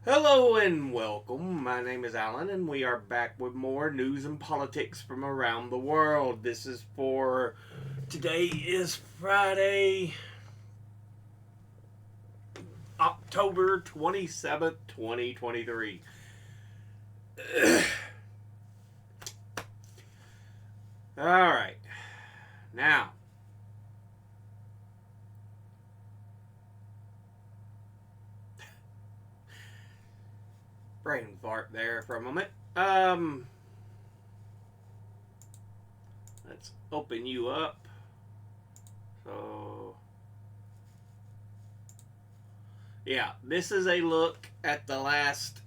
Hello and welcome. My name is Alan, and we are back with more news and politics from around the world. This is for today is Friday, October 27th, 2023. All right. Now, brain fart there for a moment. Let's open you up. So, yeah, this is a look at the last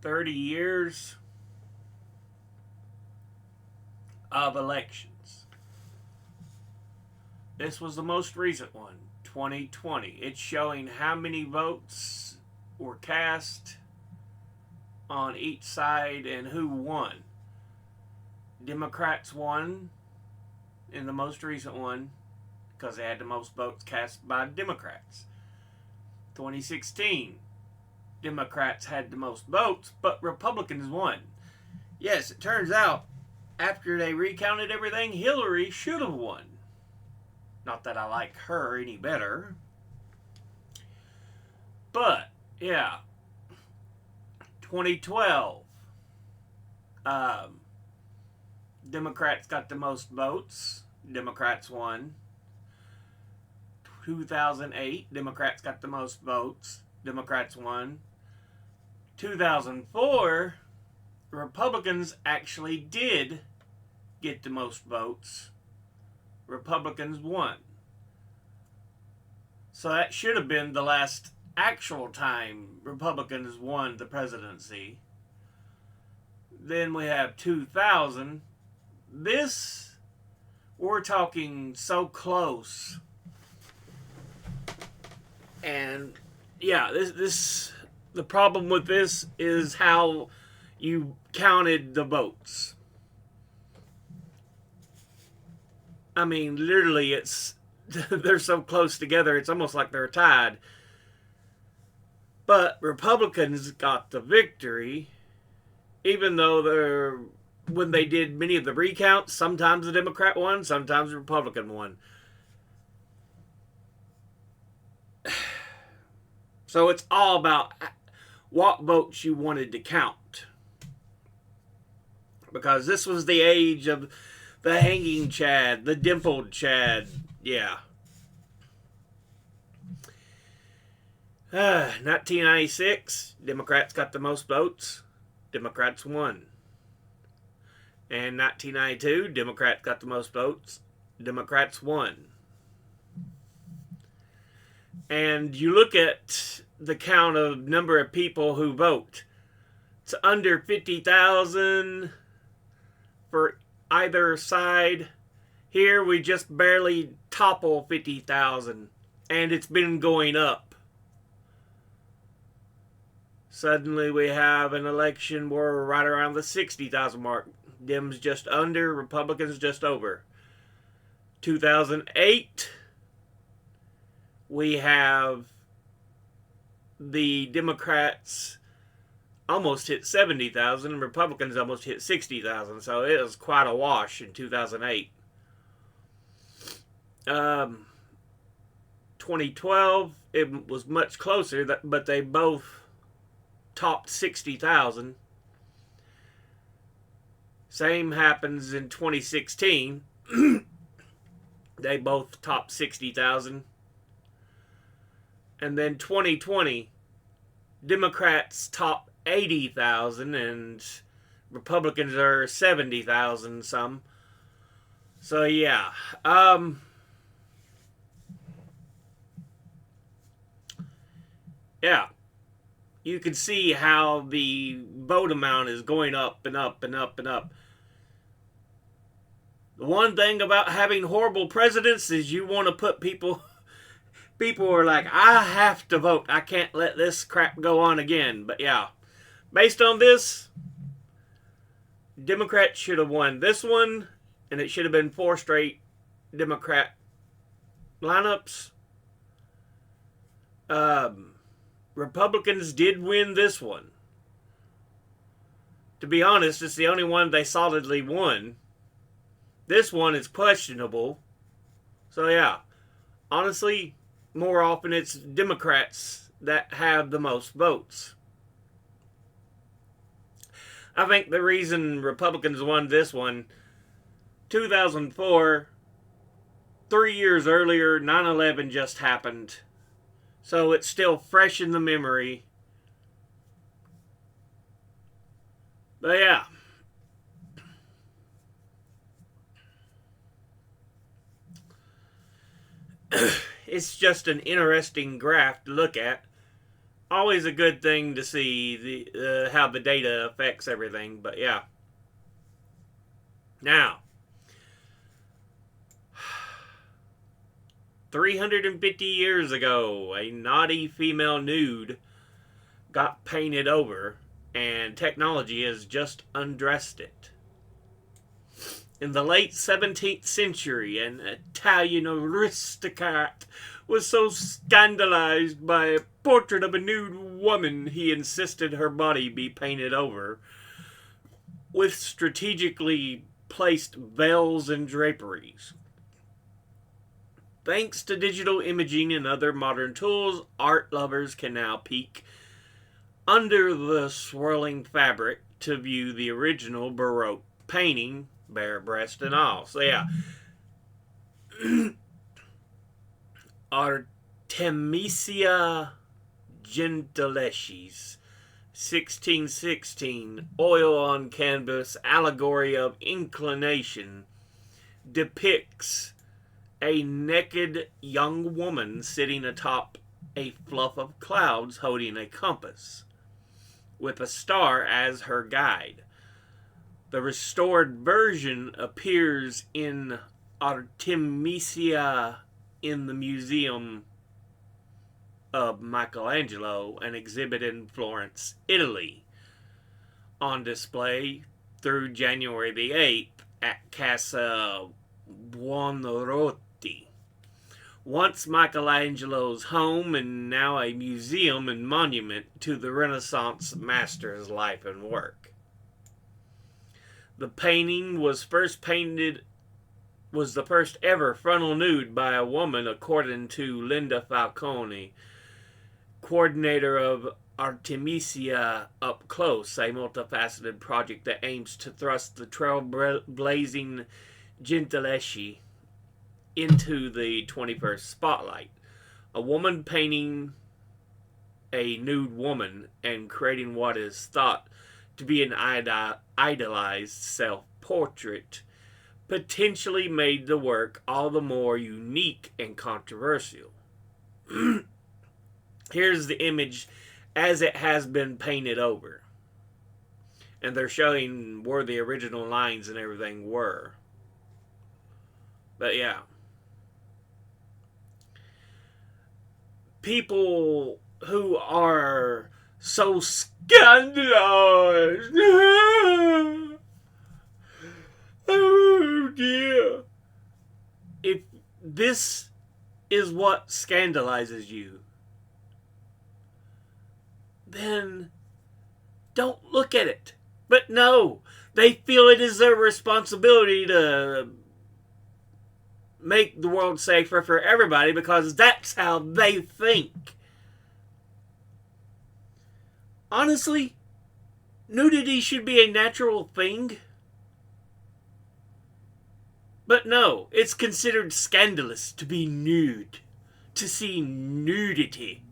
30 years of elections. This was the most recent one, 2020. It's showing how many votes were cast on each side and who won. Democrats won in the most recent one because they had the most votes cast by Democrats. 2016, Democrats had the most votes, but Republicans won. Yes, it turns out after they recounted everything, Hillary should have won. Not that I like her any better. But, yeah. 2012. Democrats got the most votes. Democrats won. 2008. Democrats got the most votes. Democrats won. 2004. Republicans actually did get the most votes. Republicans won. So that should have been the last actual time Republicans won the presidency. Then we have 2000. This, we're talking so close. And yeah, this the problem with this is how you counted the votes. I mean, literally, it's they're so close together, it's almost like they're tied. But Republicans got the victory, even though they're when they did many of the recounts, sometimes the Democrat won, sometimes the Republican won. So it's all about what votes you wanted to count. Because this was the age of the hanging Chad, the dimpled Chad. Yeah. 1996, Democrats got the most votes. Democrats won. And 1992, Democrats got the most votes. Democrats won. And you look at the count of number of people who vote. It's under 50,000 for either side. Here we just barely topple 50,000, and it's been going up. Suddenly we have an election where we're right around the 60,000 mark. Dems just under, Republicans just over. 2008, we have the Democrats almost hit 70,000 and Republicans almost hit 60,000. So it was quite a wash in 2008. 2012, it was much closer, but they both topped 60,000. Same happens in 2016. They both topped 60,000. And then 2020, Democrats top 80,000 and Republicans are 70,000 some. So yeah, yeah, you can see how the vote amount is going up and up and up and up. The one thing about having horrible presidents is you want to put people are like, I have to vote. I can't let this crap go on again. But yeah, based on this, Democrats should have won this one, and it should have been 4 straight Democrat lineups. Um, Republicans did win this one. To be honest, it's the only one they solidly won. This one is questionable. So, yeah, honestly, more often it's Democrats that have the most votes. I think the reason Republicans won this one, 2004, 3 years earlier, 9/11 just happened. So it's still fresh in the memory. But yeah. It's just an interesting graph to look at. Always a good thing to see how the data affects everything. But yeah. Now, 350 years ago, a naughty female nude got painted over, and technology has just undressed it. In the late 17th century, an Italian aristocrat was so scandalized by a portrait of a nude woman he insisted her body be painted over with strategically placed veils and draperies. Thanks to digital imaging and other modern tools, art lovers can now peek under the swirling fabric to view the original Baroque painting, bare breast and all. So yeah, Artemisia Gentileschi's 1616 oil on canvas allegory of inclination depicts a naked young woman sitting atop a fluff of clouds holding a compass, with a star as her guide. The restored version appears in Artemisia in the Museum of Michelangelo, an exhibit in Florence, Italy, on display through January the 8th at Casa Buonarroti. Once Michelangelo's home and now a museum and monument to the Renaissance master's life and work. The painting was the first ever frontal nude by a woman, according to Linda Falcone, coordinator of Artemisia Up Close, a multifaceted project that aims to thrust the trailblazing Gentileschi into the 21st spotlight. A woman painting a nude woman and creating what is thought to be an idolized self-portrait potentially made the work all the more unique and controversial. Here's the image as it has been painted over. And they're showing where the original lines and everything were. But yeah. People who are so scandalized. Oh dear. If this is what scandalizes you, then don't look at it. But no, they feel it is their responsibility to make the world safer for everybody because that's how they think. Honestly, nudity should be a natural thing. But no, it's considered scandalous to be nude, to see nudity.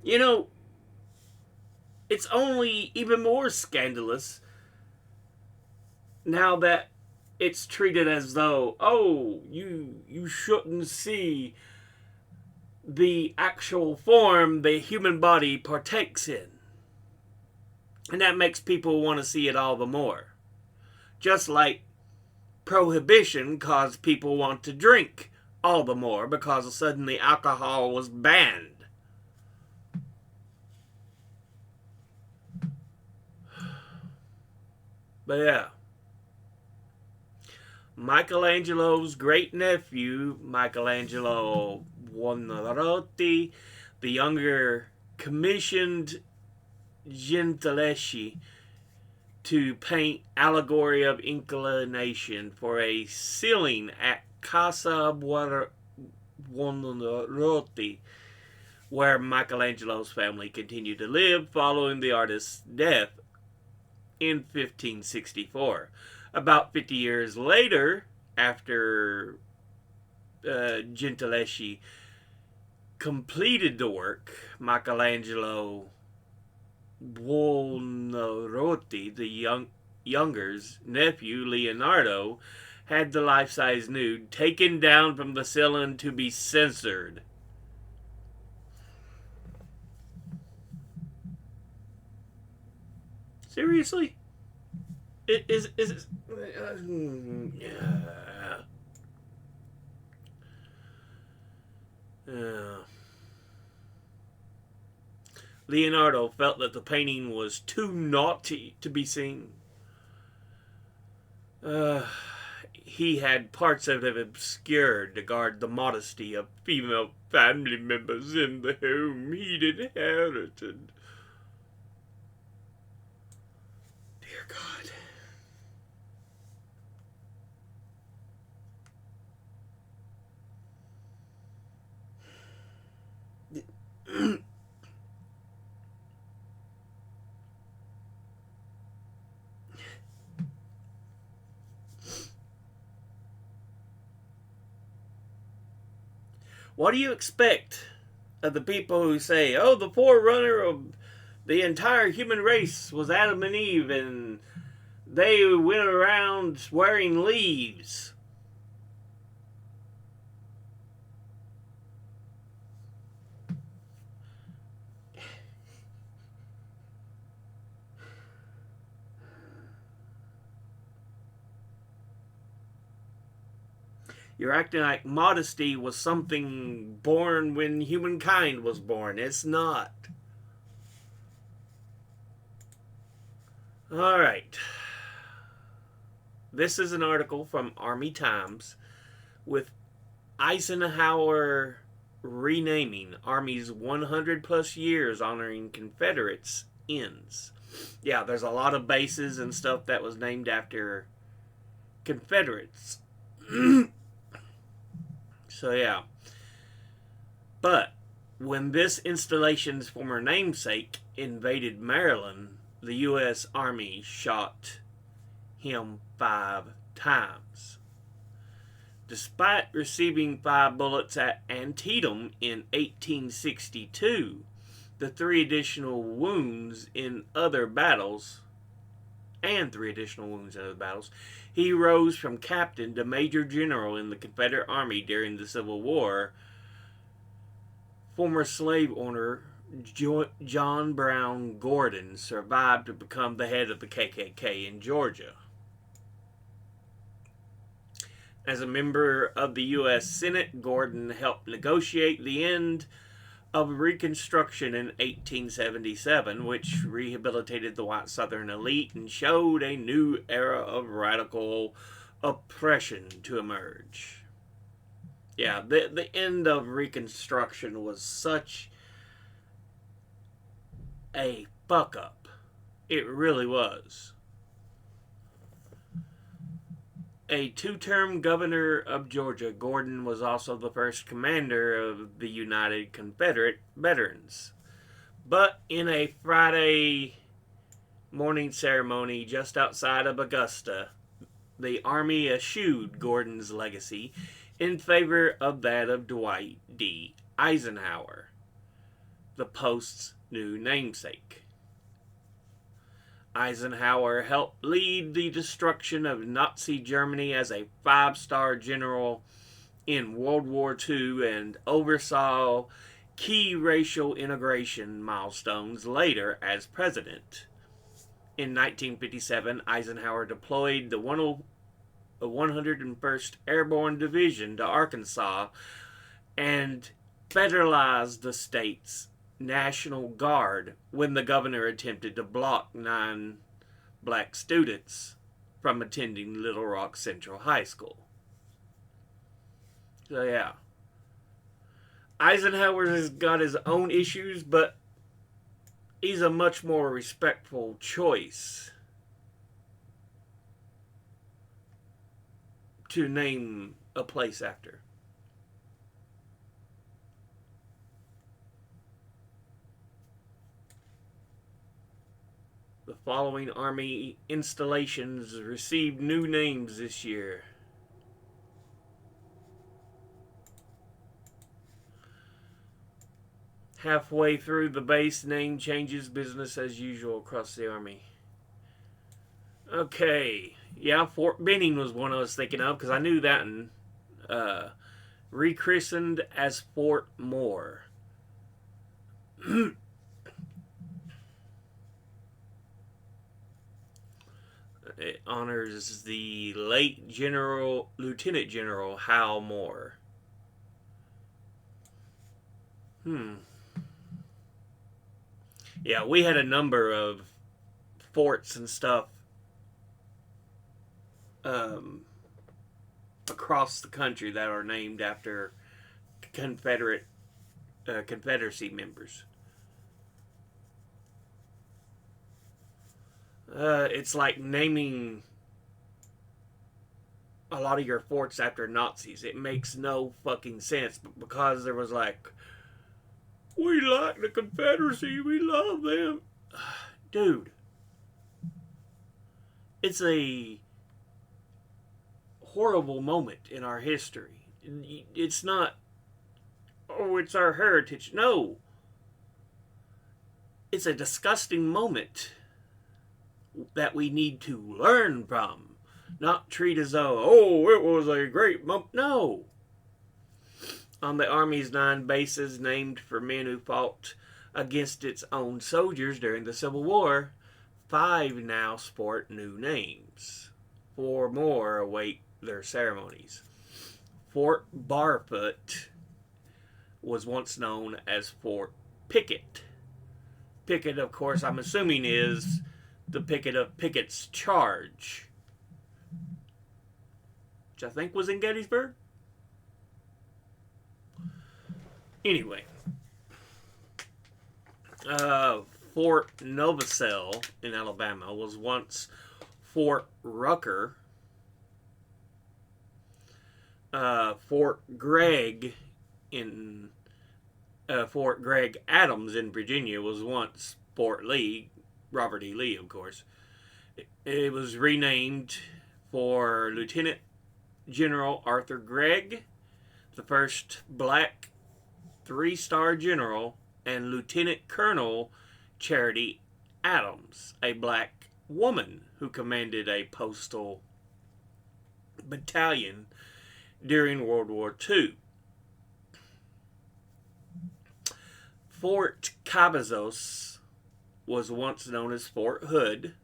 You know, it's only even more scandalous now that it's treated as though, oh, you shouldn't see the actual form the human body partakes in. And that makes people want to see it all the more. Just like prohibition caused people want to drink all the more because suddenly alcohol was banned. But yeah. Michelangelo's great nephew, Michelangelo Buonarroti, the younger, commissioned Gentileschi to paint Allegory of Inclination for a ceiling at Casa Buonarroti, where Michelangelo's family continued to live following the artist's death in 1564. About 50 years later, after Gentileschi completed the work, Michelangelo Buonarroti, the younger's nephew, Leonardo, had the life-size nude taken down from the ceiling to be censored. Seriously? Is Leonardo felt that the painting was too naughty to be seen. He had parts of it obscured to guard the modesty of female family members in the home he'd inherited. Dear God. What do you expect of the people who say, oh, the forerunner of the entire human race was Adam and Eve and they went around wearing leaves? You're acting like modesty was something born when humankind was born. It's not. All right. This is an article from Army Times with Eisenhower renaming Army's 100 plus years honoring Confederates ends. Yeah, there's a lot of bases and stuff that was named after Confederates. So, yeah. But when this installation's former namesake invaded Maryland, the U.S. Army shot him 5 times. Despite receiving 5 bullets at Antietam in 1862, the 3 additional wounds in other battles, he rose from captain to major general in the Confederate Army during the Civil War. Former slave owner John Brown Gordon survived to become the head of the KKK in Georgia. As a member of the U.S. Senate, Gordon helped negotiate the end of Reconstruction in 1877, which rehabilitated the white Southern elite and showed a new era of radical oppression to emerge. Yeah, the end of Reconstruction was such a fuck up. It really was. A 2-term governor of Georgia, Gordon was also the first commander of the United Confederate Veterans. But in a Friday morning ceremony just outside of Augusta, the Army eschewed Gordon's legacy in favor of that of Dwight D. Eisenhower, the post's new namesake. Eisenhower helped lead the destruction of Nazi Germany as a 5-star general in World War II and oversaw key racial integration milestones later as president. In 1957, Eisenhower deployed the 101st Airborne Division to Arkansas and federalized the state's National Guard when the governor attempted to block 9 black students from attending Little Rock Central High School. So yeah, Eisenhower has got his own issues, but he's a much more respectful choice to name a place after. The following Army installations received new names this year. Halfway through the base, name changes, business as usual across the Army. Okay. Yeah, Fort Benning was one I was thinking of because I knew that one. Rechristened as Fort Moore. It honors the late Lieutenant General Hal Moore. Yeah, we had a number of forts and stuff across the country that are named after Confederacy members. It's like naming a lot of your forts after Nazis. It makes no fucking sense, but because there was like, we like the Confederacy, we love them. Dude, it's a horrible moment in our history. It's not, oh, it's our heritage. No. It's a disgusting moment that we need to learn from. Not treat as though, oh, it was a great moment. No. On the Army's 9 bases named for men who fought against its own soldiers during the Civil War, 5 now sport new names. 4 more await their ceremonies. Fort Barfoot was once known as Fort Pickett. Pickett, of course, I'm assuming is the Pickett of Pickett's Charge, which I think was in Gettysburg. Anyway, Fort Novosel in Alabama was once Fort Rucker. Fort Gregg Adams in Virginia was once Fort Lee, Robert E. Lee, of course. It was renamed for Lieutenant General Arthur Gregg, the first black 3-star general, and Lieutenant Colonel Charity Adams, a black woman who commanded a postal battalion during World War II. Fort Cavazos was once known as Fort Hood,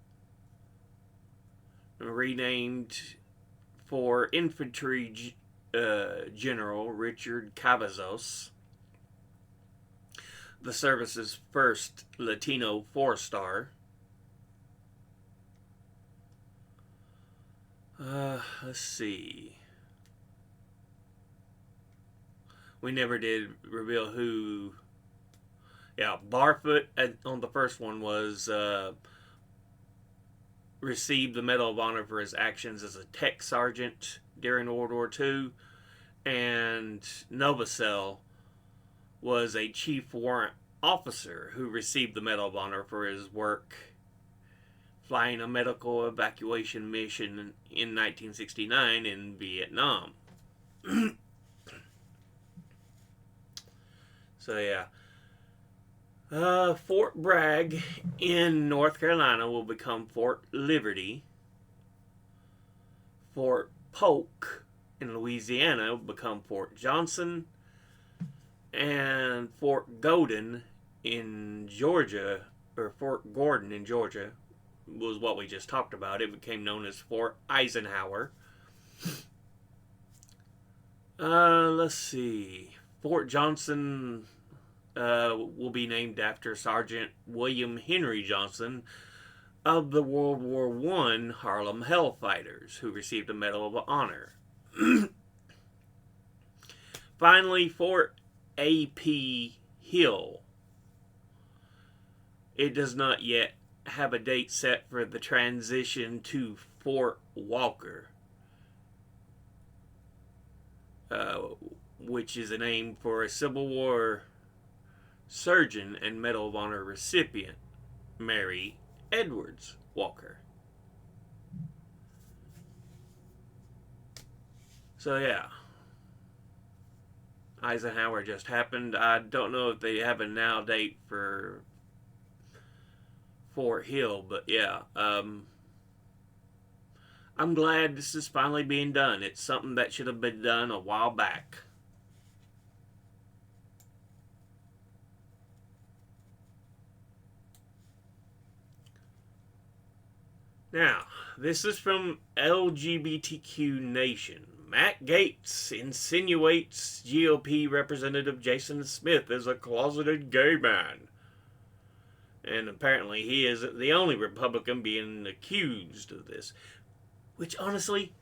renamed for Infantry General Richard Cavazos, the service's first Latino 4-star. Let's see. We never did reveal who. Yeah, Barfoot on the first one was received the Medal of Honor for his actions as a tech sergeant during World War II, and Novosel was a chief warrant officer who received the Medal of Honor for his work flying a medical evacuation mission in 1969 in Vietnam. So yeah. Fort Bragg in North Carolina will become Fort Liberty. Fort Polk in Louisiana will become Fort Johnson. And Fort Gordon in Georgia, or Fort Gordon in Georgia, was what we just talked about. It became known as Fort Eisenhower. Let's see. Fort Johnson will be named after Sergeant William Henry Johnson, of the World War I Harlem Hellfighters, who received a Medal of Honor. Finally, Fort A.P. Hill. It does not yet have a date set for the transition to Fort Walker, which is a name for a Civil War surgeon and Medal of Honor recipient, Mary Edwards Walker. So yeah, Eisenhower just happened. I don't know if they have a now date for Fort Hill, but yeah, I'm glad this is finally being done. It's something that should have been done a while back. Now, this is from LGBTQ Nation. Matt Gaetz insinuates GOP Representative Jason Smith is a closeted gay man. And apparently he isn't the only Republican being accused of this. Which, honestly,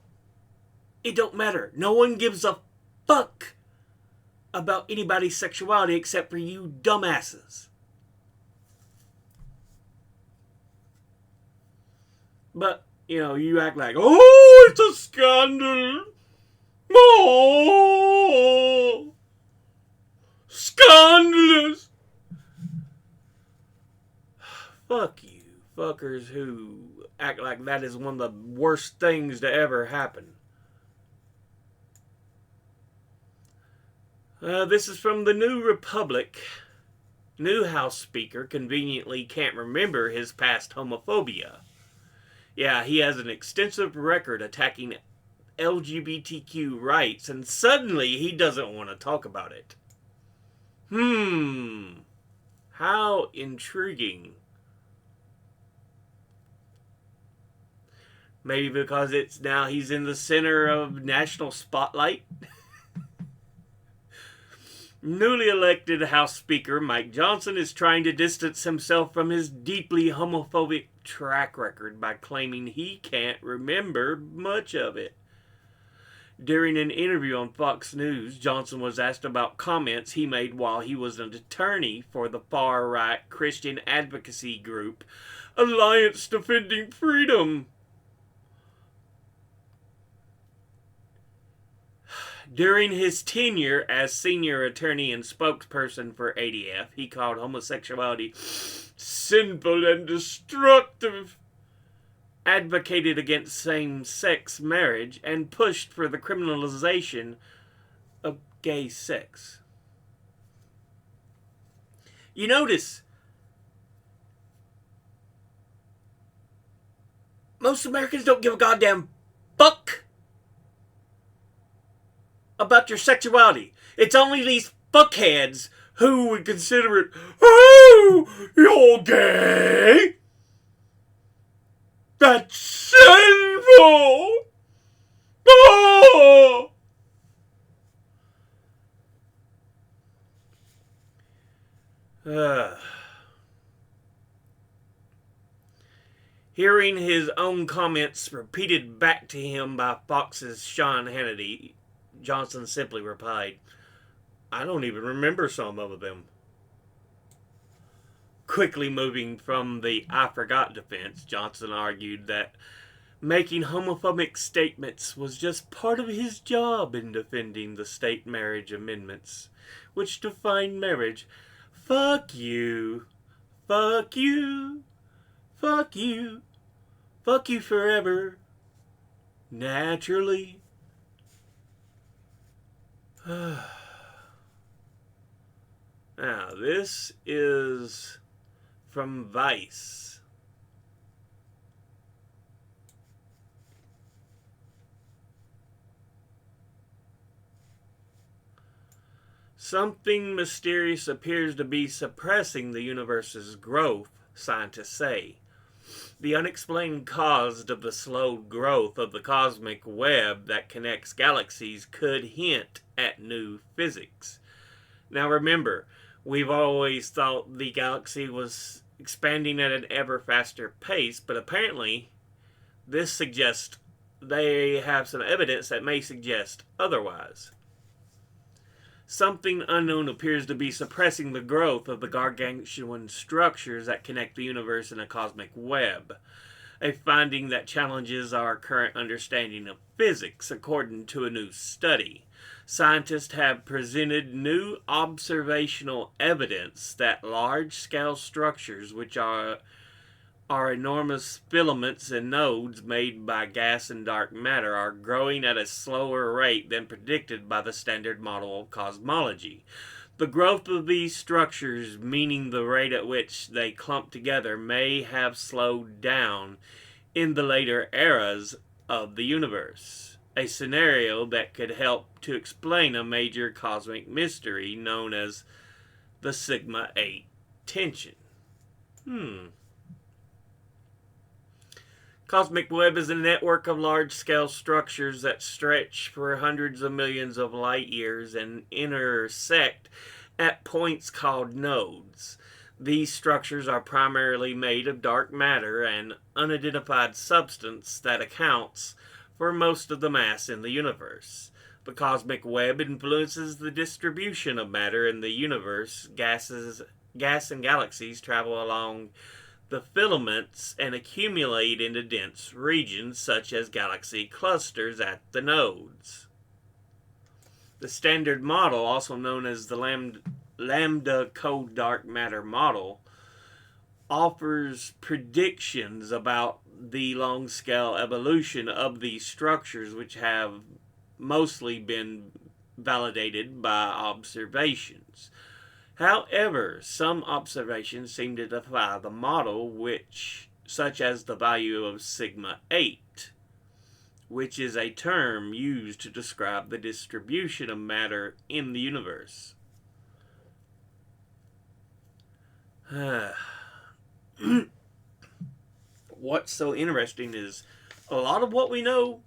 it don't matter. No one gives a fuck about anybody's sexuality except for you dumbasses. But, you know, you act like, oh, it's a scandal. Oh, scandalous. Fuck you, fuckers who act like that is one of the worst things to ever happen. This is from the New Republic. New House Speaker conveniently can't remember his past homophobia. Yeah, he has an extensive record attacking LGBTQ rights, and suddenly he doesn't want to talk about it. How intriguing. Maybe because it's now he's in the center of national spotlight. Newly elected House Speaker Mike Johnson is trying to distance himself from his deeply homophobic track record by claiming he can't remember much of it. During an interview on Fox News, Johnson was asked about comments he made while he was an attorney for the far-right Christian advocacy group Alliance Defending Freedom. During his tenure as senior attorney and spokesperson for ADF, he called homosexuality sinful and destructive, advocated against same-sex marriage, and pushed for the criminalization of gay sex. You notice, most Americans don't give a goddamn fuck about your sexuality. It's only these fuckheads who would consider it, oh, you're gay? That's sinful! Oh! Hearing his own comments repeated back to him by Fox's Sean Hannity, Johnson simply replied, I don't even remember some of them. Quickly moving from the I forgot defense, Johnson argued that making homophobic statements was just part of his job in defending the state marriage amendments, which define marriage. Fuck you. Fuck you. Fuck you. Fuck you forever. Naturally. Now, this is from Vice. Something mysterious appears to be suppressing the universe's growth, scientists say. The unexplained cause of the slow growth of the cosmic web that connects galaxies could hint at new physics. Now remember, we've always thought the galaxy was expanding at an ever faster pace, but apparently this suggests they have some evidence that may suggest otherwise. Something unknown appears to be suppressing the growth of the gargantuan structures that connect the universe in a cosmic web, a finding that challenges our current understanding of physics, according to a new study. Scientists have presented new observational evidence that large-scale structures, which are enormous filaments and nodes made by gas and dark matter, are growing at a slower rate than predicted by the standard model of cosmology. The growth of these structures, meaning the rate at which they clump together, may have slowed down in the later eras of the universe, a scenario that could help to explain a major cosmic mystery known as the Sigma 8 tension. Cosmic web is a network of large-scale structures that stretch for hundreds of millions of light years and intersect at points called nodes. These structures are primarily made of dark matter, an unidentified substance that accounts for most of the mass in the universe. The cosmic web influences the distribution of matter in the universe. Gas and galaxies travel along the filaments and accumulate into dense regions such as galaxy clusters at the nodes. The Standard Model, also known as the Lambda Code Dark Matter Model, offers predictions about the long-scale evolution of these structures, which have mostly been validated by observations. However, some observations seem to defy the model, such as the value of sigma 8, which is a term used to describe the distribution of matter in the universe. What's so interesting is a lot of what we know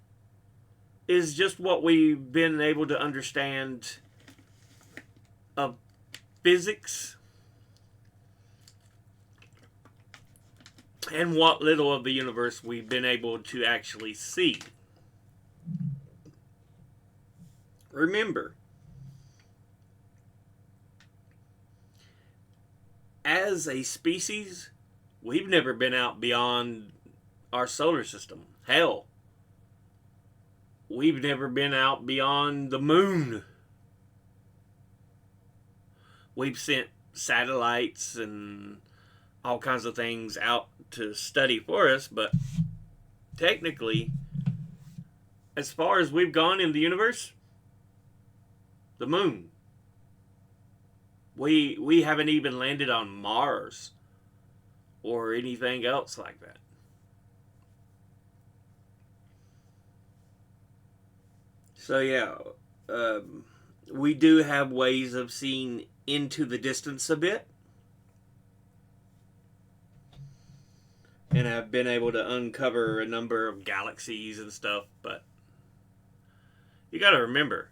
is just what we've been able to understand of physics and what little of the universe we've been able to actually see. Remember, as a species, we've never been out beyond our solar system. Hell, we've never been out beyond the moon. We've sent satellites and all kinds of things out to study for us, but technically, as far as we've gone in the universe, the moon. We haven't even landed on Mars or anything else like that. So yeah, we do have ways of seeing into the distance a bit, and I've been able to uncover a number of galaxies and stuff, but you got to remember,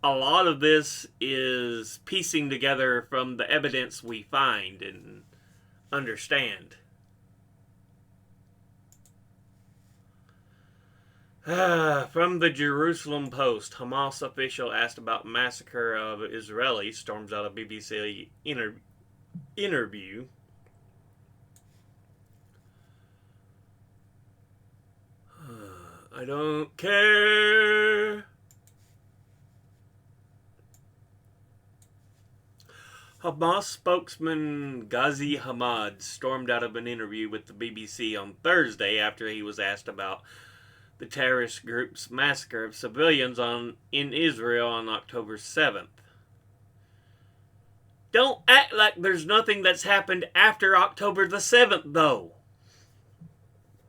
a lot of this is piecing together from the evidence we find and understand. From the Jerusalem Post, Hamas official asked about massacre of Israelis, storms out of BBC interview. I don't care. Hamas spokesman Ghazi Hamad stormed out of an interview with the BBC on Thursday after he was asked about the terrorist group's massacre of civilians in Israel on October 7th. Don't act like there's nothing that's happened after October the 7th, though.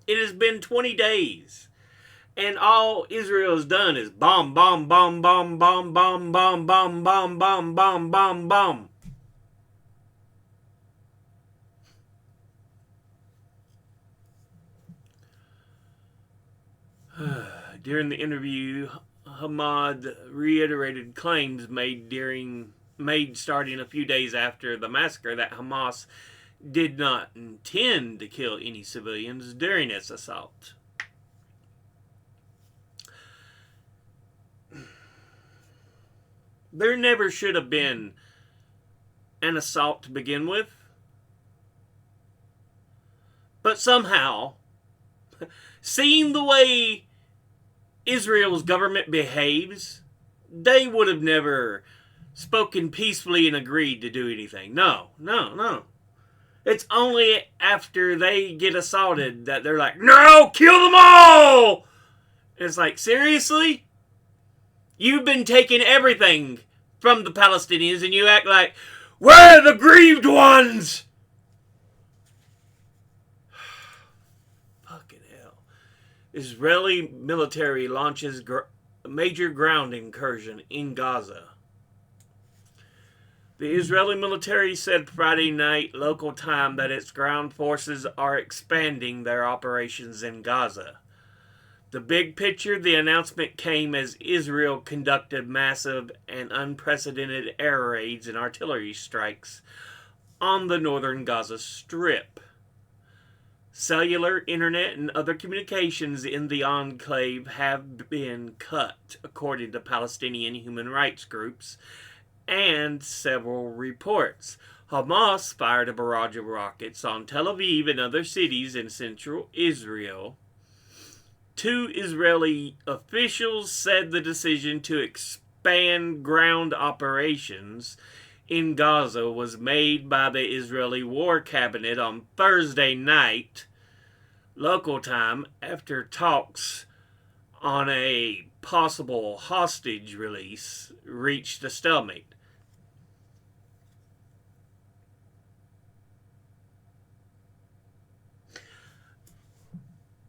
It has been 20 days. And all Israel has done is bomb, bomb, bomb, bomb, bomb, bomb, bomb, bomb, bomb, bomb, bomb, bomb, bomb. During the interview, Hamad reiterated claims made starting a few days after the massacre that Hamas did not intend to kill any civilians during its assault. There never should have been an assault to begin with. But somehow, seeing the way Israel's government behaves, they would have never spoken peacefully and agreed to do anything. No. It's only after they get assaulted that they're like, no, kill them all! It's like, seriously? You've been taking everything from the Palestinians and you act like, we're the grieved ones! Fucking hell. Israeli military launches major ground incursion in Gaza. The Israeli military said Friday night local time that its ground forces are expanding their operations in Gaza. The big picture, the announcement came as Israel conducted massive and unprecedented air raids and artillery strikes on the northern Gaza Strip. Cellular, internet, and other communications in the enclave have been cut, according to Palestinian human rights groups and several reports. Hamas fired a barrage of rockets on Tel Aviv and other cities in central Israel. 2 Israeli officials said the decision to expand ground operations in Gaza was made by the Israeli War Cabinet on Thursday night, local time, after talks on a possible hostage release reached a stalemate.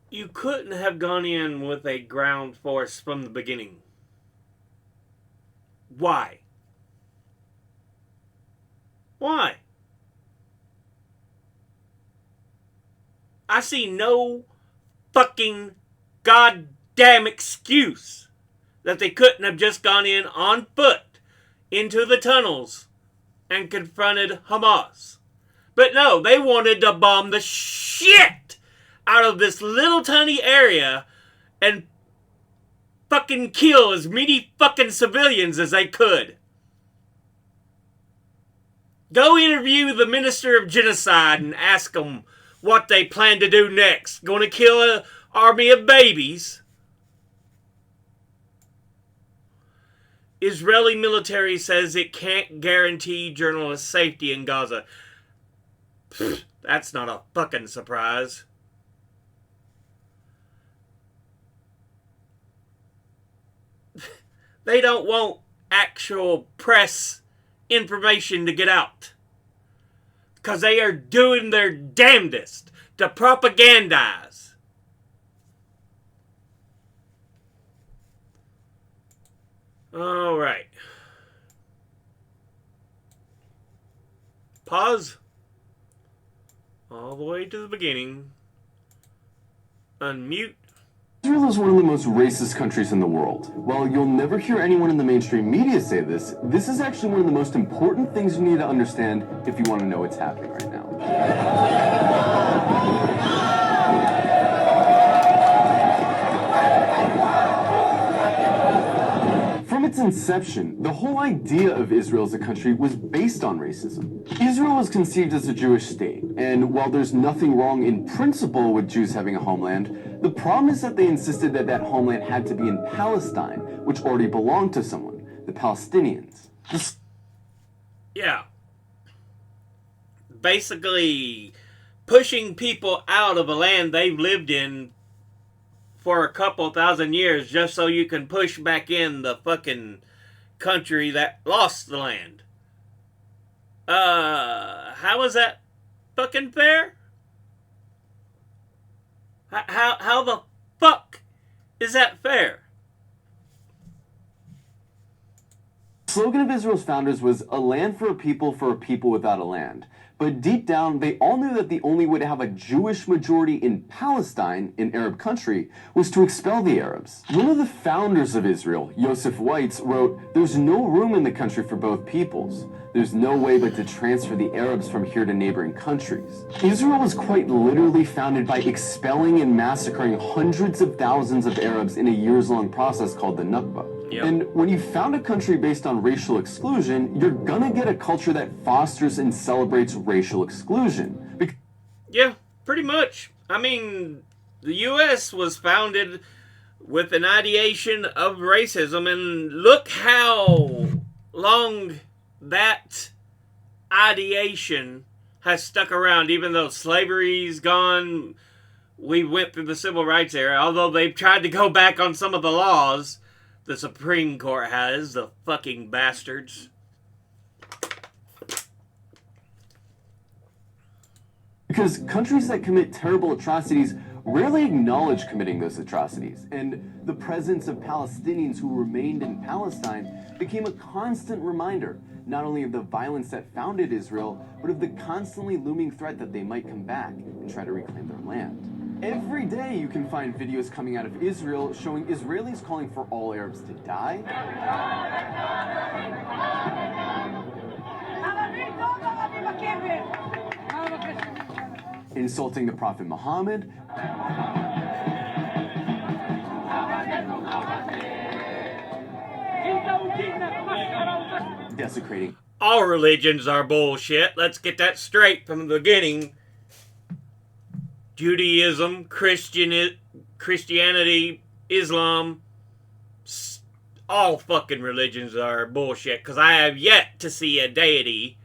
You couldn't have gone in with a ground force from the beginning. Why? Why? I see no fucking goddamn excuse that they couldn't have just gone in on foot into the tunnels and confronted Hamas. But no, they wanted to bomb the shit out of this little tiny area and fucking kill as many fucking civilians as they could. Go interview the Minister of Genocide and ask them what they plan to do next. Going to kill an army of babies? Israeli military says it can't guarantee journalist safety in Gaza. Pfft, that's not a fucking surprise. They don't want actual press information to get out. Because they are doing their damnedest to propagandize. Alright. Pause. All the way to the beginning. Unmute. Israel is one of the most racist countries in the world. While you'll never hear anyone in the mainstream media say this, this is actually one of the most important things you need to understand if you want to know what's happening right now. From its inception, the whole idea of Israel as a country was based on racism. Israel was conceived as a Jewish state, and while there's nothing wrong in principle with Jews having a homeland, the problem is that they insisted that that homeland had to be in Palestine, which already belonged to someone, the Palestinians. Yeah. Basically, pushing people out of a land they've lived in for a couple thousand years just so you can push back in the fucking country that lost the land. How is that fucking fair? How the fuck is that fair? The slogan of Israel's founders was a land for a people without a land. But deep down, they all knew that the only way to have a Jewish majority in Palestine, an Arab country, was to expel the Arabs. One of the founders of Israel, Yosef Weitz, wrote, "There's no room in the country for both peoples. There's no way but to transfer the Arabs from here to neighboring countries." Israel was quite literally founded by expelling and massacring hundreds of thousands of Arabs in a years-long process called the Nakba. Yep. And when you found a country based on racial exclusion, you're gonna get a culture that fosters and celebrates racial exclusion. Yeah, pretty much. I mean, the U.S. was founded with an ideation of racism, and look how long that ideation has stuck around. Even though slavery's gone, we went through the civil rights era, although they've tried to go back on some of the laws. The Supreme Court has, the fucking bastards. Because countries that commit terrible atrocities rarely acknowledge committing those atrocities, and the presence of Palestinians who remained in Palestine became a constant reminder not only of the violence that founded Israel, but of the constantly looming threat that they might come back and try to reclaim their land. Every day you can find videos coming out of Israel showing Israelis calling for all Arabs to die, insulting the Prophet Muhammad, desecrating. All religions are bullshit. Let's get that straight from the beginning. Judaism, Christianity, Islam, all fucking religions are bullshit, because I have yet to see a deity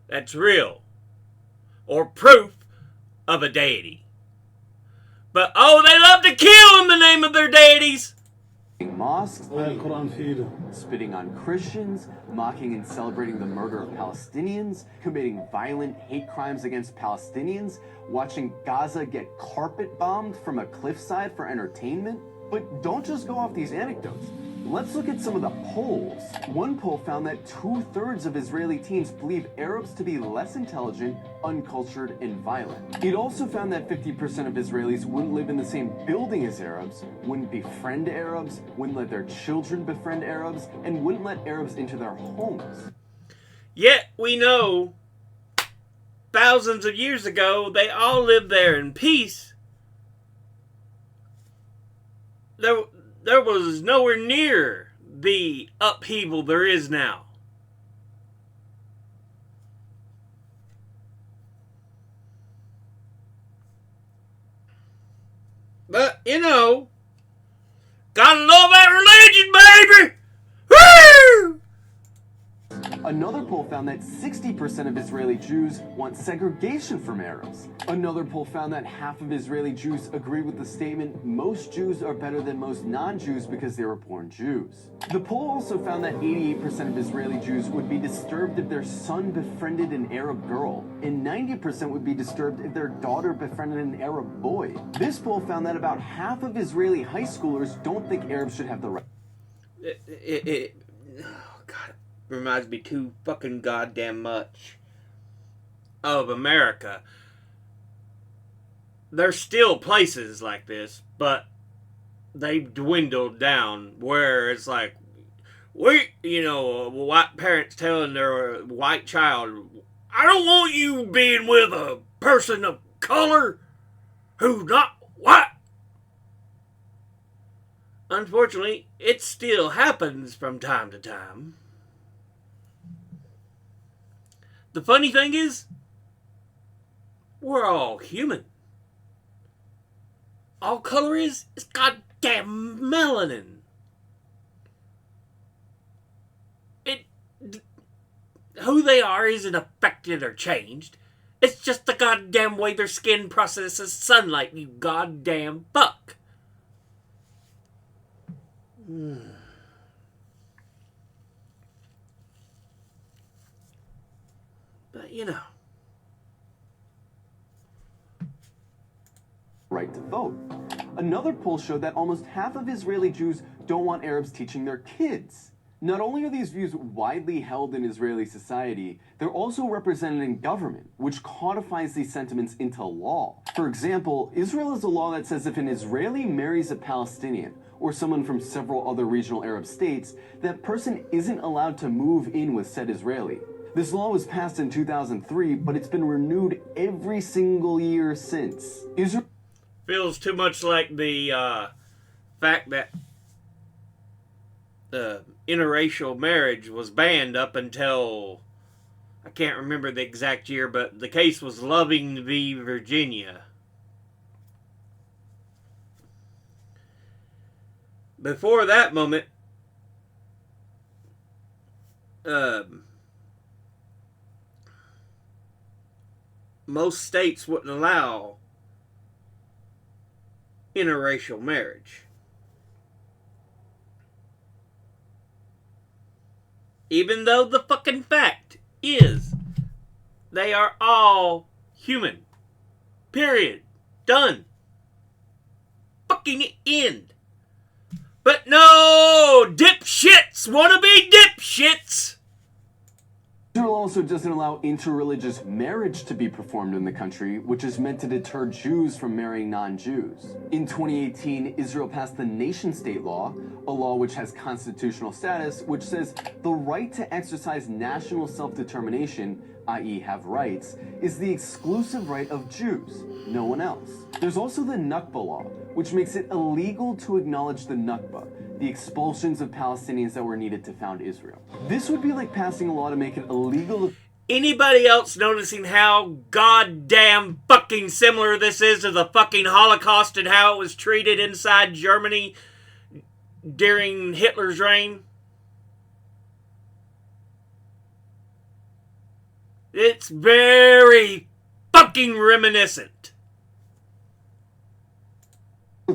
that's real or proof of a deity. But oh, they love to kill in the name of their deities. Mosques, spitting on Christians, mocking and celebrating the murder of Palestinians, committing violent hate crimes against Palestinians, watching Gaza get carpet bombed from a cliffside for entertainment. But don't just go off these anecdotes. Let's look at some of the polls. One poll found that 2/3 of Israeli teens believe Arabs to be less intelligent, uncultured, and violent. It also found that 50% of Israelis wouldn't live in the same building as Arabs, wouldn't befriend Arabs, wouldn't let their children befriend Arabs, and wouldn't let Arabs into their homes. Yet we know thousands of years ago they all lived there in peace. There was nowhere near the upheaval there is now. But, you know, gotta love that religion, baby! Woo! Another poll found that 60% of Israeli Jews want segregation from Arabs. Another poll found that half of Israeli Jews agree with the statement, most Jews are better than most non-Jews because they were born Jews. The poll also found that 88% of Israeli Jews would be disturbed if their son befriended an Arab girl, and 90% would be disturbed if their daughter befriended an Arab boy. This poll found that about half of Israeli high schoolers don't think Arabs should have the right. Oh, God. Reminds me too fucking goddamn much of America. There's still places like this, but they've dwindled down where it's like, white parents telling their white child, I don't want you being with a person of color who's not white. Unfortunately, it still happens from time to time. The funny thing is, we're all human. All color is goddamn melanin. Who they are isn't affected or changed. It's just the goddamn way their skin processes sunlight, you goddamn fuck. But, you know. Right to vote. Another poll showed that almost half of Israeli Jews don't want Arabs teaching their kids. Not only are these views widely held in Israeli society, they're also represented in government, which codifies these sentiments into law. For example, Israel has a law that says if an Israeli marries a Palestinian, or someone from several other regional Arab states, that person isn't allowed to move in with said Israeli. This law was passed in 2003, but it's been renewed every single year since. Israel Feels too much like the fact that interracial marriage was banned up until, I can't remember the exact year, but the case was Loving v. Virginia. Before that moment, most states wouldn't allow interracial marriage. Even though the fucking fact is they are all human. Period. Done. Fucking end. But no! Dipshits wanna be dipshits! Israel also doesn't allow interreligious marriage to be performed in the country, which is meant to deter Jews from marrying non-Jews. In 2018, Israel passed the nation-state law, a law which has constitutional status, which says the right to exercise national self-determination, i.e. have rights, is the exclusive right of Jews, no one else. There's also the Nakba law, which makes it illegal to acknowledge the Nakba, the expulsions of Palestinians that were needed to found Israel. This would be like passing a law to make it illegal to... Anybody else noticing how goddamn fucking similar this is to the fucking Holocaust and how it was treated inside Germany during Hitler's reign? It's very fucking reminiscent.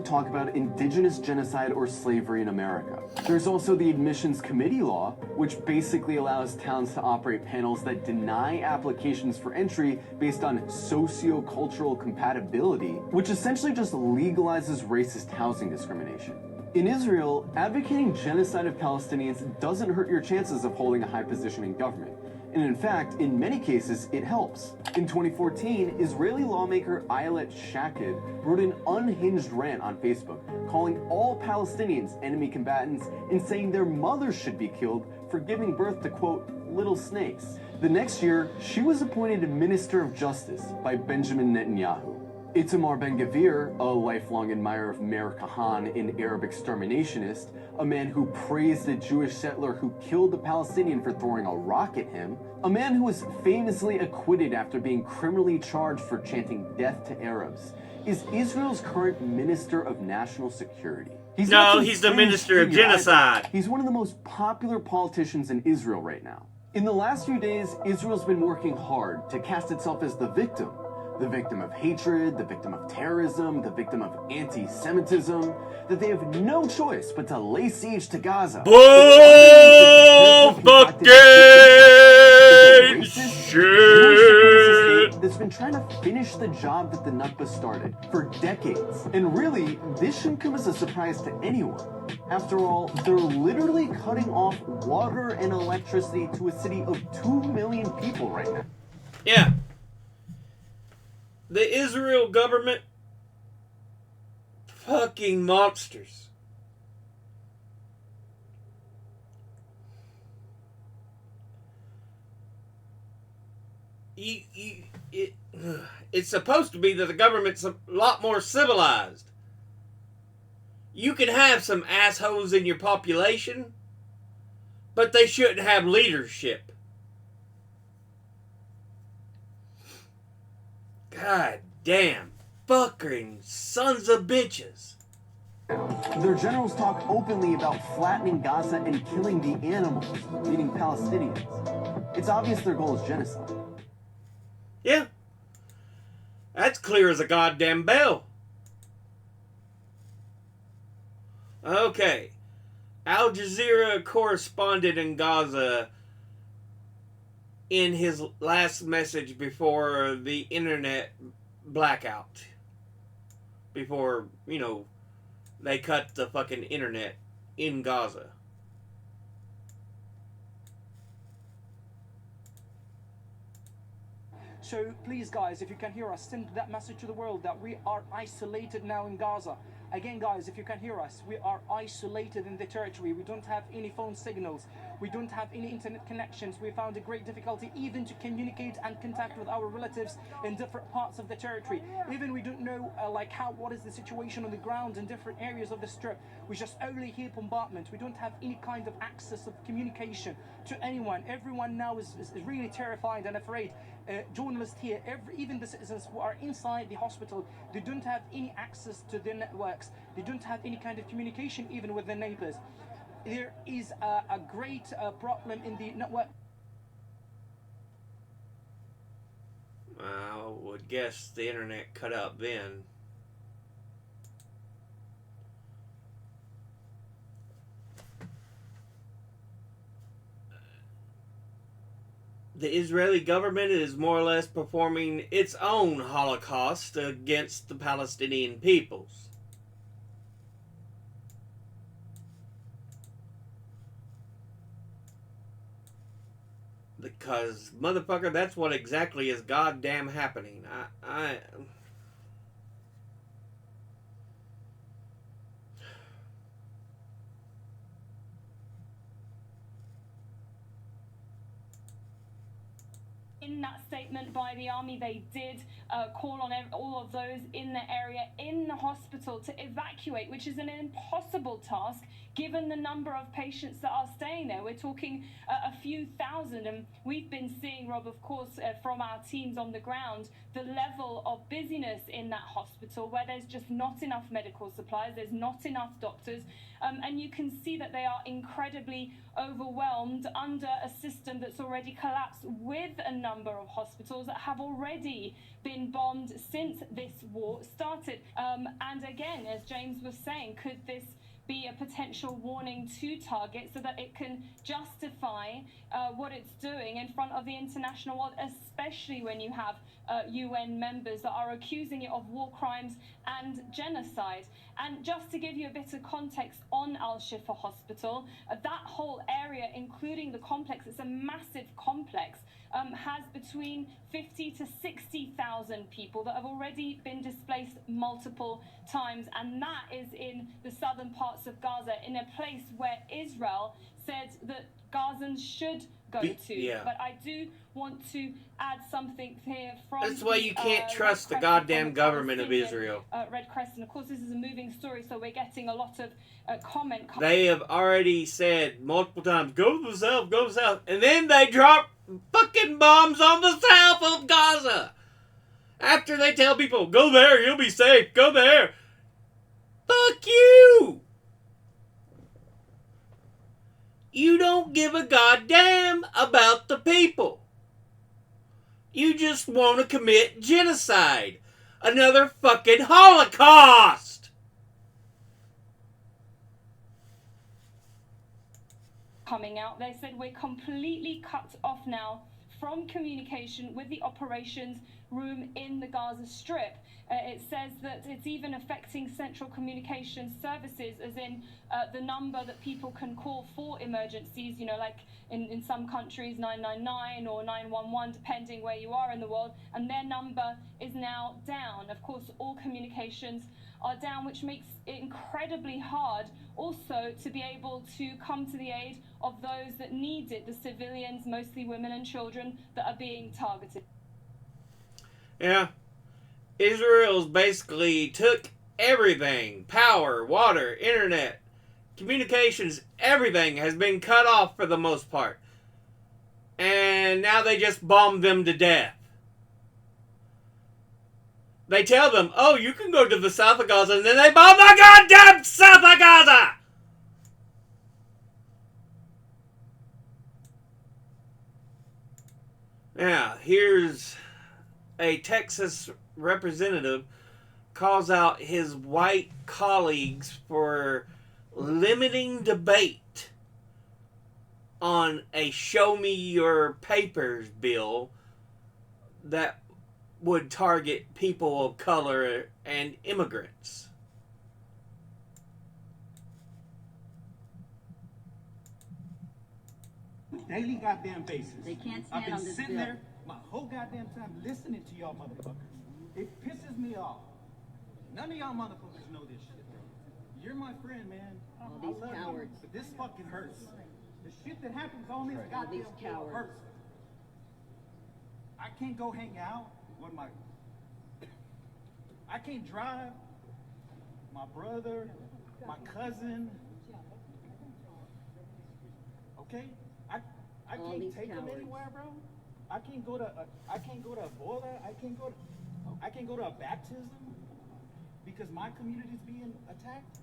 Talk about indigenous genocide or slavery in America. There's also the Admissions Committee law, which basically allows towns to operate panels that deny applications for entry based on socio-cultural compatibility, which essentially just legalizes racist housing discrimination. In Israel, advocating genocide of Palestinians doesn't hurt your chances of holding a high position in government. And in fact, in many cases, it helps. In 2014, Israeli lawmaker Ayelet Shaked wrote an unhinged rant on Facebook, calling all Palestinians enemy combatants and saying their mothers should be killed for giving birth to, quote, little snakes. The next year, she was appointed Minister of Justice by Benjamin Netanyahu. Itamar Ben-Gvir, a lifelong admirer of Meir Kahane, an Arab exterminationist, a man who praised a Jewish settler who killed a Palestinian for throwing a rock at him, a man who was famously acquitted after being criminally charged for chanting death to Arabs, is Israel's current Minister of National Security. He's the Minister of Genocide. He's one of the most popular politicians in Israel right now. In the last few days, Israel's been working hard to cast itself as the victim of hatred, the victim of terrorism, the victim of anti-Semitism, that they have no choice but to lay siege to Gaza. Bull fucking shit! That's been trying to finish the job that the Nakba started for decades. And really, this shouldn't come as a surprise to anyone. After all, they're literally cutting off water and electricity to a city of 2 million people right now. Yeah. The Israel government, fucking monsters. It's supposed to be that the government's a lot more civilized. You can have some assholes in your population, but they shouldn't have leadership. God damn. Fucking sons of bitches. Their generals talk openly about flattening Gaza and killing the animals, meaning Palestinians. It's obvious their goal is genocide. Yeah. That's clear as a goddamn bell. Okay. Al Jazeera correspondent in Gaza, in his last message before the internet blackout, before, they cut the fucking internet in Gaza. So please, guys, if you can hear us, send that message to the world that we are isolated now in Gaza. Again, guys, if you can hear us, we are isolated in the territory. We don't have any phone signals. We don't have any internet connections. We found a great difficulty even to communicate and contact with our relatives in different parts of the territory. Even we don't know what is the situation on the ground in different areas of the strip. We just only hear bombardment. We don't have any kind of access of communication to anyone. Everyone now is really terrified and afraid. Journalists here, even the citizens who are inside the hospital, they don't have any access to their networks. They don't have any kind of communication even with their neighbors. There is a great problem in the network. I would guess the internet cut out then. The Israeli government is more or less performing its own Holocaust against the Palestinian peoples. Because, motherfucker, that's what exactly is goddamn happening. In that statement by the army, they did call on all of those in the area, in the hospital, to evacuate, which is an impossible task given the number of patients that are staying there. We're talking a few thousand, and we've been seeing, Rob, of course, from our teams on the ground, the level of busyness in that hospital where there's just not enough medical supplies, there's not enough doctors, and you can see that they are incredibly overwhelmed under a system that's already collapsed, with a number of hospitals that have already been bombed since this war started. And again, as James was saying, could this be a potential warning to Target so that it can justify what it's doing in front of the international world, especially when you have UN members that are accusing it of war crimes and genocide. And just to give you a bit of context on Al-Shifa Hospital, that whole area, including the complex, it's a massive complex, has between 50 to 60,000 people that have already been displaced multiple times, and that is in the southern parts of Gaza, in a place where Israel said that Gazans should go to. Yeah. But I do want to add something here from That's why you can't trust the goddamn government of Israel. Red Crescent. Of course, this is a moving story, so we're getting a lot of comment. They have already said multiple times, go to the south, go to the south. And then they drop fucking bombs on the south of Gaza. After they tell people, go there, you'll be safe, go there. Fuck you! You don't give a goddamn about the people. You just want to commit genocide. Another fucking Holocaust! Coming out, they said we're completely cut off now from communication with the operations room in the Gaza Strip. It says that it's even affecting central communication services, as in the number that people can call for emergencies, you know, like in some countries 999 or 911, depending where you are in the world, and their number is now down. Of course, all communications are down, which makes it incredibly hard also to be able to come to the aid of those that need it, the civilians, mostly women and children, that are being targeted. Yeah. Israel's basically took everything. Power, water, internet, communications, everything has been cut off for the most part. And now they just bomb them to death. They tell them, oh, you can go to the south of Gaza, and then they bomb the goddamn south of Gaza! Now, here's a Texas representative calls out his white colleagues for limiting debate on a show me your papers bill that would target people of color and immigrants. Daily goddamn basis. They can't I've stand been on this sitting bill. there, my whole goddamn time listening to y'all motherfuckers. It pisses me off. None of y'all motherfuckers know this shit, bro. You're my friend, man. All I these love cowards. you, but this fucking hurts. The shit that happens on this All goddamn these floor cowards. hurts. I can't go hang out with my. I can't drive my brother, my cousin. Okay, I All can't these take them cowards. anywhere, bro. I can't go to a boiler. I can't go to a baptism because my community's being attacked.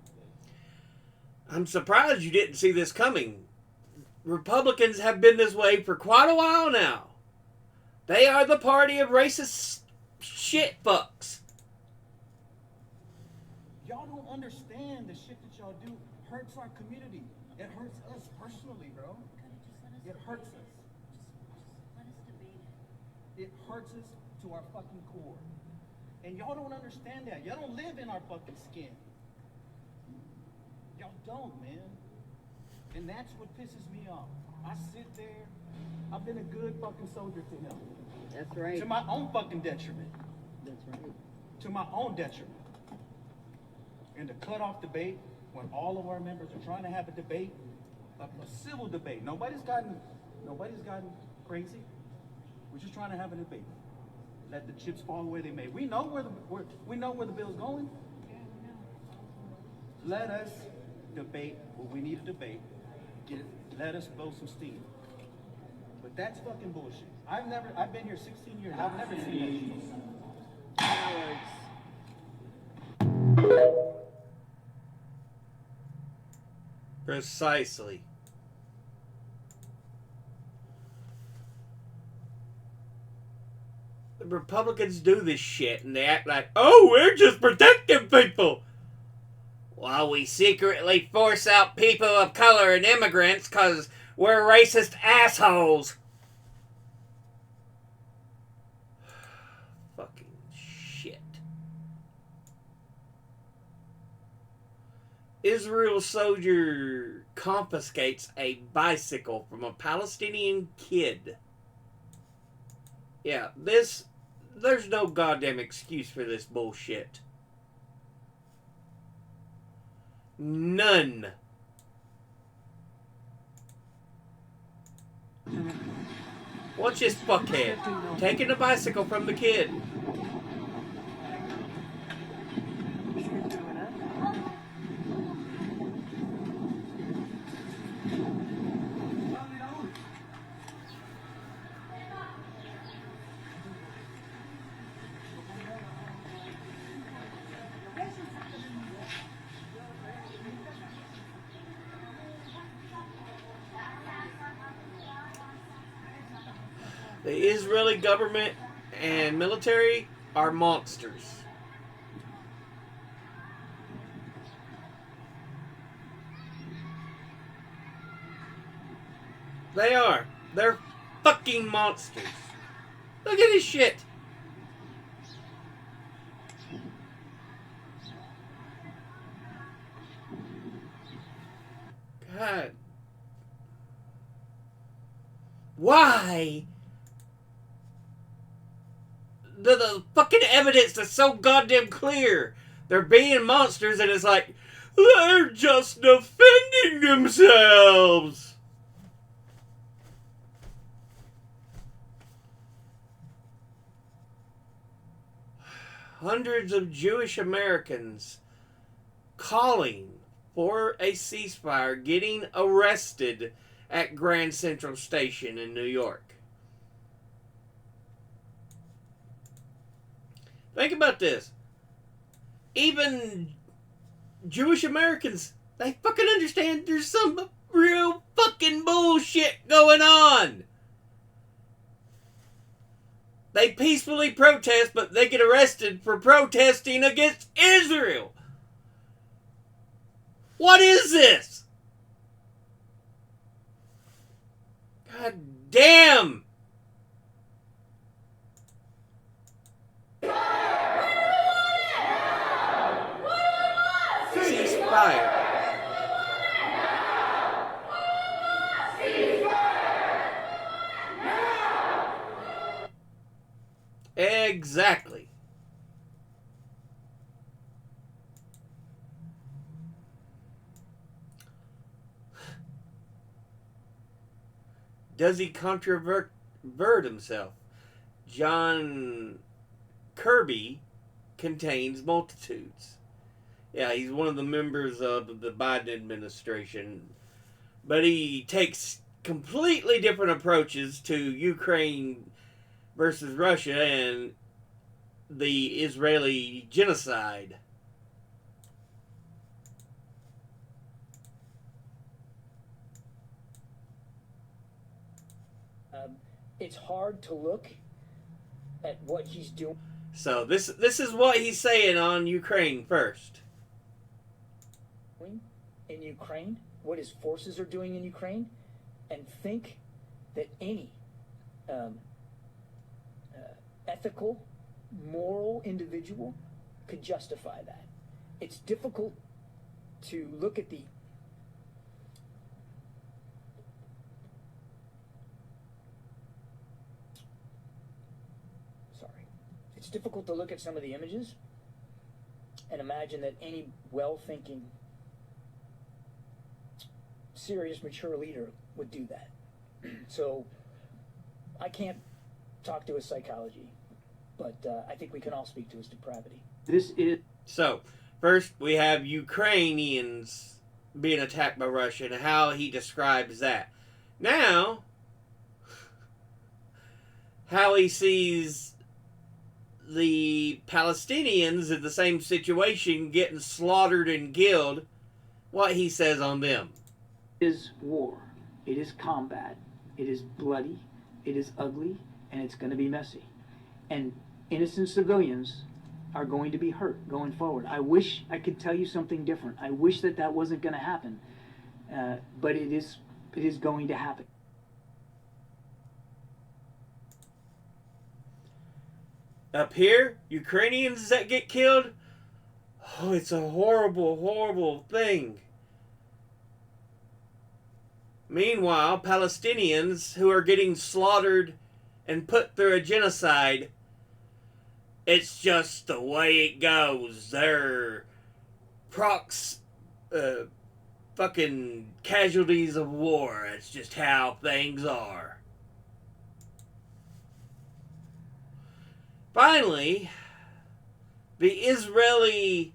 I'm surprised you didn't see this coming. Republicans have been this way for quite a while now. They are the party of racist shit fucks. Y'all don't understand the shit that y'all do hurts our community. It hurts us personally, bro. It hurts us. It hurts us to our fucking core. And y'all don't understand that. Y'all don't live in our fucking skin. Y'all don't, man. And that's what pisses me off. I sit there. I've been a good fucking soldier to him. That's right. To my own fucking detriment. That's right. To my own detriment. And to cut off debate when all of our members are trying to have a debate, a civil debate. Nobody's gotten crazy. We're just trying to have a debate. Let the chips fall where they may. We know where the bill's going. Let us debate what we need to debate. Let us blow some steam. But that's fucking bullshit. I've been here 16 years. I've never seen that shit. Cowards. Precisely. The Republicans do this shit and they act like, oh, we're just protecting people. While we secretly force out people of color and immigrants because we're racist assholes. Fucking shit. Israel soldier confiscates a bicycle from a Palestinian kid. Yeah, there's no goddamn excuse for this bullshit. None. Watch this fuckhead taking a bicycle from the kid. The Israeli government and military are monsters. They are. They're fucking monsters. Look at this shit. God. Why? The fucking evidence is so goddamn clear. They're being monsters and it's like, they're just defending themselves. Hundreds of Jewish Americans calling for a ceasefire getting arrested at Grand Central Station in New York. Think about this. Even Jewish Americans, they fucking understand there's some real fucking bullshit going on. They peacefully protest, but they get arrested for protesting against Israel. What is this? God damn. Ceasefire. Exactly. Does he controvert himself? John Kirby contains multitudes. Yeah, he's one of the members of the Biden administration. But he takes completely different approaches to Ukraine versus Russia and the Israeli genocide. It's hard to look at what he's doing. So this is what he's saying on Ukraine first. In Ukraine, what his forces are doing in Ukraine, and think that any ethical, moral individual could justify that. It's difficult to look at the It's difficult to look at some of the images and imagine that any well-thinking, serious, mature leader would do that. So I can't talk to his psychology, but I think we can all speak to his depravity. So, first we have Ukrainians being attacked by Russia and how he describes that. Now, how he sees the Palestinians in the same situation getting slaughtered and killed, what he says on them. It is war. It is combat. It is bloody. It is ugly. And it's going to be messy. And innocent civilians are going to be hurt going forward. I wish I could tell you something different. I wish that that wasn't going to happen. But it is going to happen. Up here, Ukrainians that get killed, oh, it's a horrible, horrible thing. Meanwhile, Palestinians who are getting slaughtered and put through a genocide, it's just the way it goes. They're fucking casualties of war. It's just how things are. Finally, the Israeli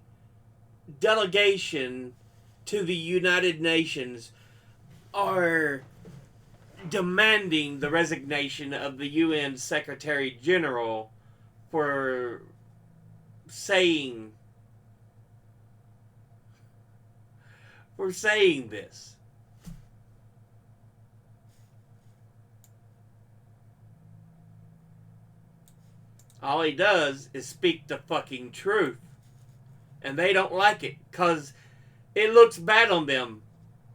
delegation to the United Nations are demanding the resignation of the UN Secretary General for saying this. All he does is speak the fucking truth. And they don't like it because it looks bad on them.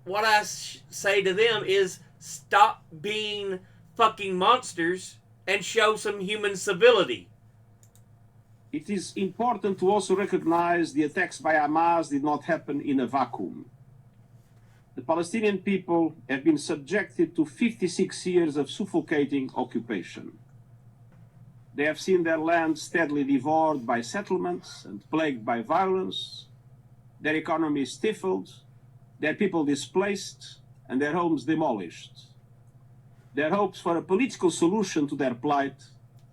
What I say to them is stop being fucking monsters and show some human civility. It is important to also recognize the attacks by Hamas did not happen in a vacuum. The Palestinian people have been subjected to 56 years of suffocating occupation. They have seen their land steadily devoured by settlements and plagued by violence, their economy stifled, their people displaced, and their homes demolished. Their hopes for a political solution to their plight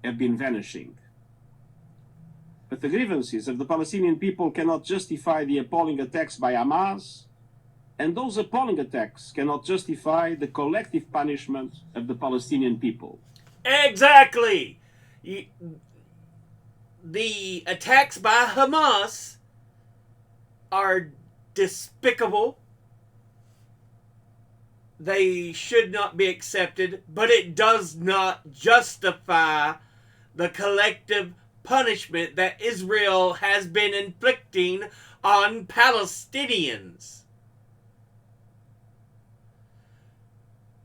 have been vanishing. But the grievances of the Palestinian people cannot justify the appalling attacks by Hamas, and those appalling attacks cannot justify the collective punishment of the Palestinian people. Exactly! The attacks by Hamas are despicable. They should not be accepted, but it does not justify the collective punishment that Israel has been inflicting on Palestinians.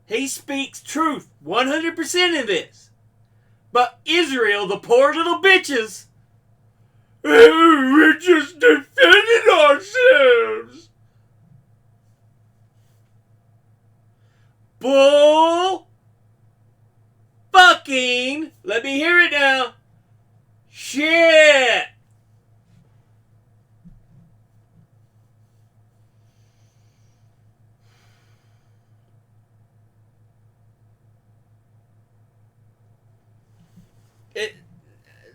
He speaks truth 100% in this. But Israel, the poor little bitches, we're just defending ourselves. Bull fucking, let me hear it now. Shit!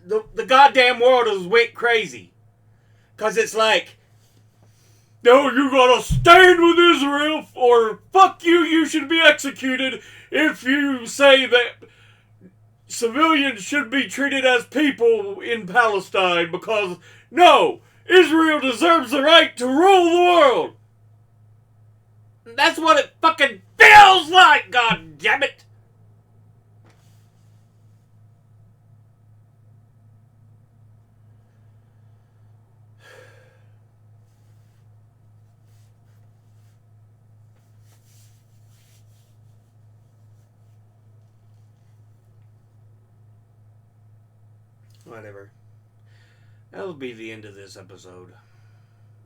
The goddamn world has went crazy. Because it's like, no, you gotta stand with Israel, or fuck you, you should be executed if you say that civilians should be treated as people in Palestine, because, no, Israel deserves the right to rule the world. That's what it fucking feels like, god damn it. Whatever. That'll be the end of this episode.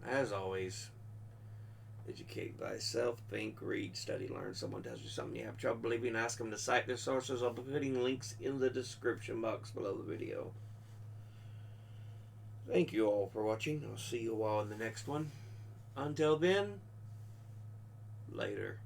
As always, educate thyself, think, read, study, learn. Someone tells you something you have trouble believing, ask them to cite their sources. I'll be putting links in the description box below the video. Thank you all for watching. I'll see you all in the next one. Until then, later.